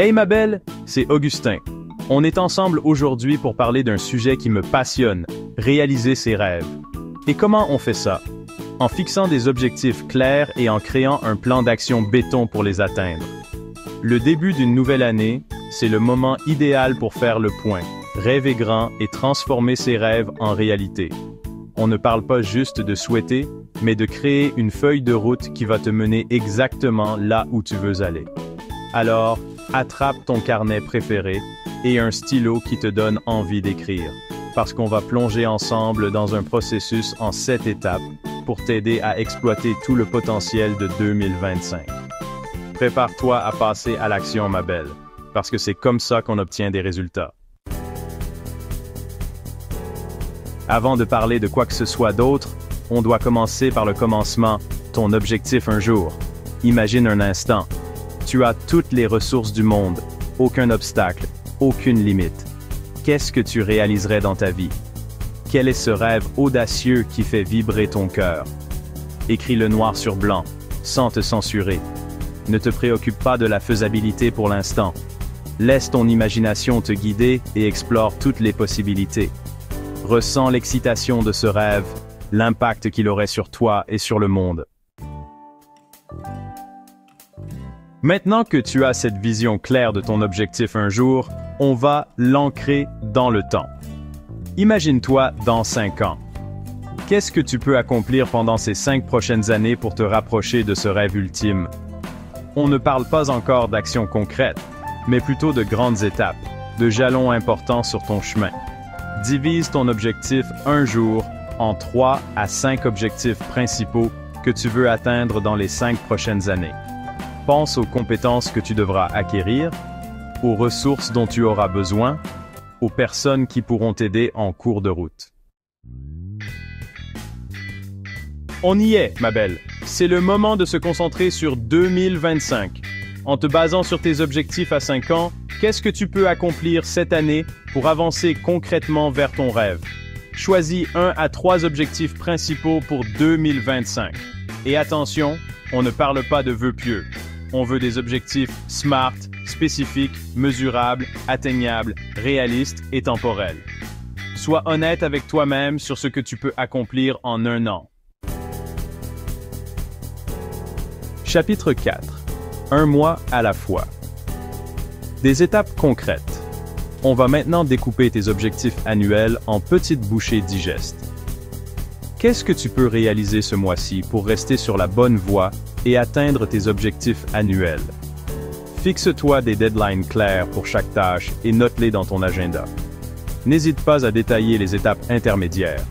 Hey ma belle, c'est Augustin. On est ensemble aujourd'hui pour parler d'un sujet qui me passionne, réaliser ses rêves. Et comment on fait ça? En fixant des objectifs clairs et en créant un plan d'action béton pour les atteindre. Le début d'une nouvelle année, c'est le moment idéal pour faire le point, rêver grand et transformer ses rêves en réalité. On ne parle pas juste de souhaiter, mais de créer une feuille de route qui va te mener exactement là où tu veux aller. Alors, attrape ton carnet préféré et un stylo qui te donne envie d'écrire, parce qu'on va plonger ensemble dans un processus en 7 étapes pour t'aider à exploiter tout le potentiel de 2025. Prépare-toi à passer à l'action, ma belle, parce que c'est comme ça qu'on obtient des résultats. Avant de parler de quoi que ce soit d'autre, on doit commencer par le commencement, ton objectif un jour. Imagine un instant. Tu as toutes les ressources du monde, aucun obstacle, aucune limite. Qu'est-ce que tu réaliserais dans ta vie? Quel est ce rêve audacieux qui fait vibrer ton cœur? Écris-le noir sur blanc, sans te censurer. Ne te préoccupe pas de la faisabilité pour l'instant. Laisse ton imagination te guider et explore toutes les possibilités. Ressens l'excitation de ce rêve, l'impact qu'il aurait sur toi et sur le monde. Maintenant que tu as cette vision claire de ton objectif un jour, on va l'ancrer dans le temps. Imagine-toi dans 5 ans. Qu'est-ce que tu peux accomplir pendant ces 5 prochaines années pour te rapprocher de ce rêve ultime? On ne parle pas encore d'actions concrètes, mais plutôt de grandes étapes, de jalons importants sur ton chemin. Divise ton objectif un jour en 3 à 5 objectifs principaux que tu veux atteindre dans les 5 prochaines années. Pense aux compétences que tu devras acquérir, aux ressources dont tu auras besoin, aux personnes qui pourront t'aider en cours de route. On y est, ma belle. C'est le moment de se concentrer sur 2025. En te basant sur tes objectifs à 5 ans, qu'est-ce que tu peux accomplir cette année pour avancer concrètement vers ton rêve? Choisis 1 à 3 objectifs principaux pour 2025. Et attention, on ne parle pas de vœux pieux. On veut des objectifs SMART, spécifiques, mesurables, atteignables, réalistes et temporels. Sois honnête avec toi-même sur ce que tu peux accomplir en 1 an. Chapitre 4. 1 mois à la fois. Des étapes concrètes. On va maintenant découper tes objectifs annuels en petites bouchées digestes. Qu'est-ce que tu peux réaliser ce mois-ci pour rester sur la bonne voie et atteindre tes objectifs annuels? Fixe-toi des deadlines clairs pour chaque tâche et note-les dans ton agenda. N'hésite pas à détailler les étapes intermédiaires,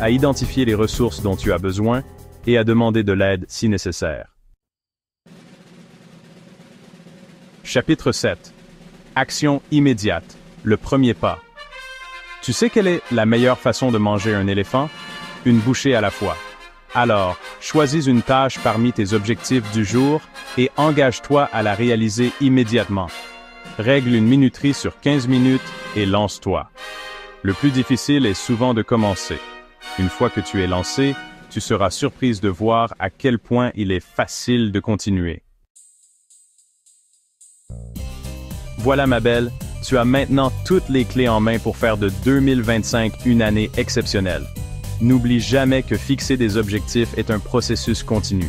à identifier les ressources dont tu as besoin et à demander de l'aide si nécessaire. Chapitre 7. Action immédiate, le premier pas. Tu sais quelle est la meilleure façon de manger un éléphant? Une bouchée à la fois. Alors, choisis une tâche parmi tes objectifs du jour et engage-toi à la réaliser immédiatement. Règle une minuterie sur 15 minutes et lance-toi. Le plus difficile est souvent de commencer. Une fois que tu es lancé, tu seras surprise de voir à quel point il est facile de continuer. Voilà ma belle, tu as maintenant toutes les clés en main pour faire de 2025 une année exceptionnelle. N'oublie jamais que fixer des objectifs est un processus continu.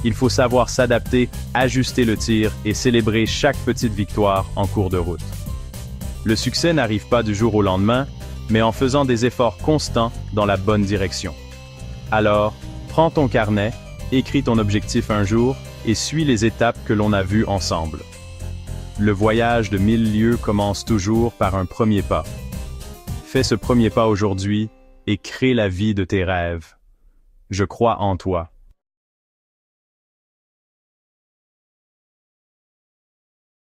Il faut savoir s'adapter, ajuster le tir et célébrer chaque petite victoire en cours de route. Le succès n'arrive pas du jour au lendemain, mais en faisant des efforts constants dans la bonne direction. Alors, prends ton carnet, écris ton objectif un jour et suis les étapes que l'on a vues ensemble. Le voyage de 1000 lieues commence toujours par un premier pas. Fais ce premier pas aujourd'hui et crée la vie de tes rêves. Je crois en toi.